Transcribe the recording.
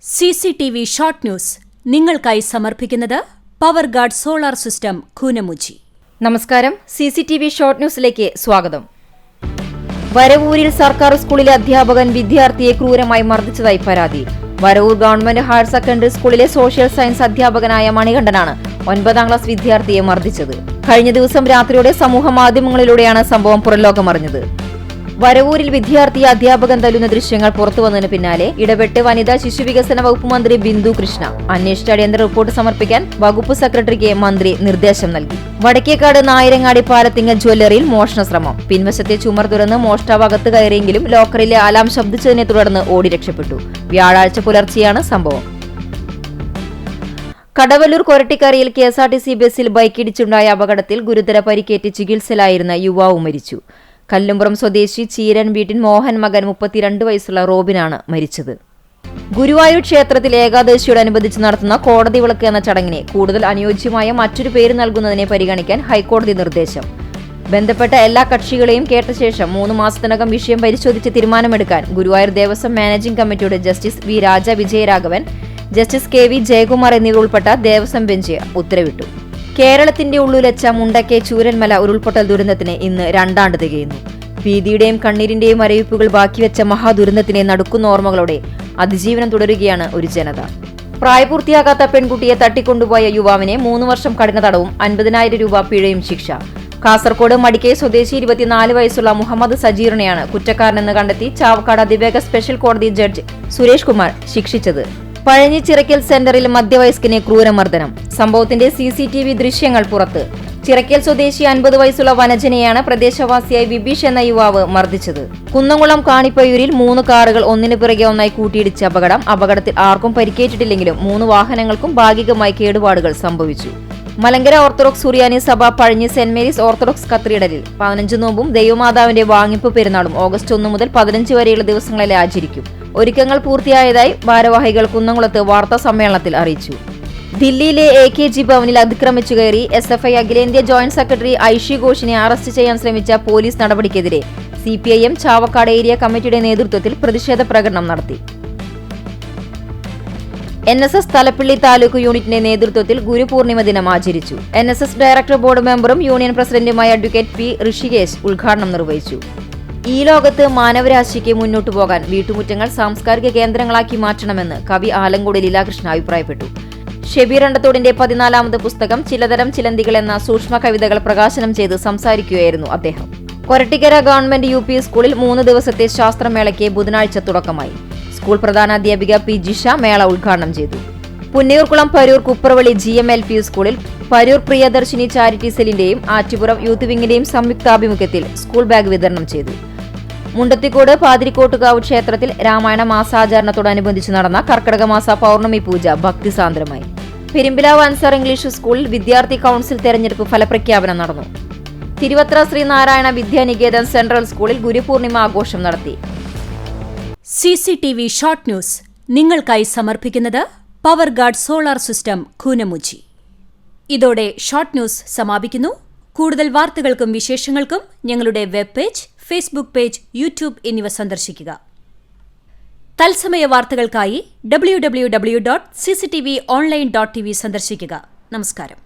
CCTV short news നിങ്ങൾക്കായി സമർപ്പിക്കുന്നത് power guard solar system Koonamuchi. നമസ്കാരം, CCTV ഷോർട്ട് ന്യൂസിലേക്ക് സ്വാഗതം. വരവൂരിൽ സർക്കാർ സ്കൂളിലെ അധ്യാപകൻ വിദ്യാർത്ഥിയെ ക്രൂരമായി മർദ്ദിച്ചതായി പരാതി. വരവൂർ ഗവൺമെന്റ് ഹയർ സെക്കൻഡറി സ്കൂളിലെ സോഷ്യൽ സയൻസ് അധ്യാപകനായ മണികണ്ഠനാണ് 9ാം ക്ലാസ് വിദ്യാർത്ഥിയെ മർദ്ദിച്ചത്. കഴിഞ്ഞ ദിവസം രാത്രിയോടെ സമൂഹ മാധ്യമങ്ങളിലൂടെയാണ് സംഭവം പുറംലോകമറിഞ്ഞത്. വരവൂരിൽ വിദ്യാർത്ഥിയെ അധ്യാപകൻ തല്ലുന്ന ദൃശ്യങ്ങൾ പുറത്തുവന്നതിന് പിന്നാലെ ഇടപെട്ട് വനിതാ ശിശുവികസന വകുപ്പ് മന്ത്രി ബിന്ദു കൃഷ്ണ അന്വേഷിച്ച അടിയന്തര റിപ്പോർട്ട് സമർപ്പിക്കാൻ വകുപ്പ് സെക്രട്ടറിക്ക് മന്ത്രി നിർദ്ദേശം നൽകി. വടക്കേക്കാട് നായരങ്ങാടി പാലത്തിങ്ങ ജ്വല്ലറിയിൽ മോഷണ ശ്രമം. പിൻവശത്തെ ചുമർ തുറന്ന് മോഷ്ടാവ് അകത്ത് കയറിയെങ്കിലും ലോക്കറിലെ അലാം ശബ്ദിച്ചതിനെ തുടർന്ന് ഓടി രക്ഷപ്പെട്ടു. വ്യാഴാഴ്ച പുലർച്ചെയാണ് സംഭവം. കടവല്ലൂർ കൊരട്ടിക്കരയിൽ KSRTC ബസ്സിൽ ബൈക്കിടിച്ചുണ്ടായ അപകടത്തിൽ ഗുരുതര പരിക്കേറ്റ് ചികിത്സയിലായിരുന്ന യുവാവ് മരിച്ചു. കല്ലുംപുറം സ്വദേശി ചീരൻ വീട്ടിൽ മോഹൻ മകൻ 32 വയസ്സുള്ള റോബിനാണ് മരിച്ചത്. ഗുരുവായൂർ ക്ഷേത്രത്തിൽ ഏകാദശിയോടനുബന്ധിച്ച് നടത്തുന്ന കോടതി വിളക്ക് എന്ന ചടങ്ങിനെ കൂടുതൽ അനുയോജ്യമായ മറ്റൊരു പേര് നൽകുന്നതിനെ പരിഗണിക്കാൻ ഹൈക്കോടതി നിർദ്ദേശം. ബന്ധപ്പെട്ട എല്ലാ കക്ഷികളെയും കേട്ട ശേഷം 3 മാസത്തിനകം വിഷയം പരിശോധിച്ച് തീരുമാനമെടുക്കാൻ ഗുരുവായൂർ ദേവസ്വം മാനേജിംഗ് കമ്മിറ്റിയുടെ ജസ്റ്റിസ് വി രാജ വിജയരാഘവൻ, ജസ്റ്റിസ് KV ജയകുമാർ എന്നിവർ ഉൾപ്പെട്ട ദേവസ്വം ബെഞ്ച് ഉത്തരവിട്ടു. കേരളത്തിന്റെ ഉള്ളുലച്ച മുണ്ടക്കെ ചൂരന്മല ഉരുൾപൊട്ടൽ ദുരന്തത്തിന് ഇന്ന് 2 ആണ്ട് തികയുന്നു. ഭീതിയുടെയും കണ്ണീരിന്റെയും അരയിപ്പുകൾ ബാക്കിവെച്ച മഹാദുരന്തത്തിനെ നടുക്കുന്ന ഓർമ്മകളോടെ അതിജീവനം തുടരുകയാണ് ഒരു ജനത. പ്രായപൂർത്തിയാകാത്ത പെൺകുട്ടിയെ തട്ടിക്കൊണ്ടുപോയ യുവാവിനെ 3 വർഷം കഠിന തടവും 50,000 രൂപ പിഴയും ശിക്ഷ. കാസർകോട് മടിക്കൈ സ്വദേശി 24 വയസ്സുള്ള മുഹമ്മദ് സജീറിനെയാണ് കുറ്റക്കാരനെന്ന് കണ്ടെത്തി ചാവക്കാട് അതിവേഗ സ്പെഷ്യൽ കോടതി ജഡ്ജ് സുരേഷ് കുമാർ ശിക്ഷിച്ചത്. പഴഞ്ഞി ചിറക്കൽ സെന്ററിൽ മധ്യവയസ്കനെ ക്രൂരമർദ്ദനം. സംഭവത്തിന്റെ CCTV ദൃശ്യങ്ങൾ പുറത്ത്. ചിറക്കൽ സ്വദേശി 50 വയസ്സുള്ള വനജനെയാണ് പ്രദേശവാസിയായ വിബീഷ് എന്ന യുവാവ് മർദ്ദിച്ചത്. കുന്നംകുളം കാണിപ്പയൂരിൽ 3 കാറുകൾ ഒന്നിനു പിറകെ ഒന്നായി കൂട്ടിയിടിച്ച അപകടത്തിൽ ആർക്കും പരിക്കേറ്റിട്ടില്ലെങ്കിലും 3 വാഹനങ്ങൾക്കും ഭാഗികമായി കേടുപാടുകൾ സംഭവിച്ചു. മലങ്കര ഓർത്തഡോക്സ് സുറിയാനി സഭ പഴഞ്ഞി സെന്റ് മേരീസ് ഓർത്തഡോക്സ് കത്തീഡ്രലിൽ 15 നോമ്പും ദൈവമാതാവിന്റെ വാങ്ങിപ്പ് പെരുന്നാളും ഓഗസ്റ്റ് 1 മുതൽ 15 വരെയുള്ള ദിവസങ്ങളിൽ ആചരിക്കും. ഒരുക്കങ്ങൾ പൂർത്തിയായതായി ഭാരവാഹികൾ കുന്നംകുളത്ത് വാർത്താ സമ്മേളനത്തിൽ അറിയിച്ചു. ദില്ലിയിലെ AKG ഭവനിൽ അതിക്രമിച്ചു കയറി SFI അഖിലേന്ത്യാ ജോയിന്റ് സെക്രട്ടറി ഐഷി ഘോഷിനെ അറസ്റ്റ് ചെയ്യാൻ ശ്രമിച്ച പോലീസ് നടപടിക്കെതിരെ CPIM ചാവക്കാട് ഏരിയ കമ്മിറ്റിയുടെ നേതൃത്വത്തിൽ പ്രതിഷേധ പ്രകടനം നടത്തി. NSS തലപ്പിള്ളി താലൂക്ക് യൂണിറ്റിന്റെ നേതൃത്വത്തിൽ ഗുരുപൂർണിമ ദിനം ആചരിച്ചു. NSS ഡയറക്ടർ ബോർഡ് മെമ്പറും യൂണിയൻ പ്രസിഡന്റുമായ അഡ്വക്കേറ്റ് P. ഋഷികേശ് ഉദ്ഘാടനം നിർവഹിച്ചു. ഈ ലോകത്ത് മാനവരാശിക്ക് മുന്നോട്ടു പോകാൻ വീട്ടുമുറ്റങ്ങൾ സാംസ്കാരിക കേന്ദ്രങ്ങളാക്കി മാറ്റണമെന്ന് കവി ആലങ്കോട് ലീലാകൃഷ്ണൻ അഭിപ്രായപ്പെട്ടു. ഷെബീർ അണ്ടത്തോടിന്റെ 14ാമത് പുസ്തകം ചിലതരം ചിലന്തികൾ എന്ന സൂക്ഷ്മ കവിതകൾ പ്രകാശനം ചെയ്ത് സംസാരിക്കുകയായിരുന്നു അദ്ദേഹം. കൊരട്ടിക്കര ഗവൺമെന്റ് UP സ്കൂളിൽ 3 ദിവസത്തെ ശാസ്ത്രമേളയ്ക്ക് ബുധനാഴ്ച തുടക്കമായി. School പ്രധാനാധ്യാപിക P. ജിഷ മേള ഉദ്ഘാടനം ചെയ്തു. പുന്നയൂർകുളം പരൂർ കുപ്പറവളി GMLP സ്കൂളിൽ പരൂർ പ്രിയദർശിനി ചാരിറ്റി സെല്ലിന്റെയും ആറ്റുപുറം യൂത്ത് വിംഗിന്റെയും സംയുക്താഭിമുഖ്യത്തിൽ സ്കൂൾ ബാഗ് വിതരണം ചെയ്തു. മുണ്ടത്തിക്കോട് പാതിരിക്കോട്ടുകാവ് ക്ഷേത്രത്തിൽ രാമായണ മാസാചരണത്തോടനുബന്ധിച്ച് നടന്ന കർക്കിടക മാസ പൗർണമി പൂജ ഭക്തിസാന്ദ്രമായി. പെരുമ്പിലാവ് അൻസാർ ഇംഗ്ലീഷ് സ്കൂളിൽ വിദ്യാർത്ഥി കൌൺസിൽ തെരഞ്ഞെടുപ്പ് ഫലപ്രഖ്യാപനം നടന്നു. തിരുവത്ര ശ്രീനാരായണ വിദ്യാനികേതൻ സെൻട്രൽ സ്കൂളിൽ ഗുരുപൂർണിമ ആഘോഷം നടത്തി. CCTV ഷോർട്ട് ന്യൂസ് നിങ്ങൾക്കായി സമർപ്പിക്കുന്നത് power guard solar system Koonamuchi. ഇതോടെ ഷോർട്ട് ന്യൂസ് സമാപിക്കുന്നു. കൂടുതൽ വാർത്തകൾക്കും വിശേഷങ്ങൾക്കും ഞങ്ങളുടെ web page, Facebook page, YouTube എന്നിവ സന്ദർശിക്കുക. തത്സമയ വാർത്തകൾക്കായി www.cctv online.tv സന്ദർശിക്കുക. നമസ്കാരം.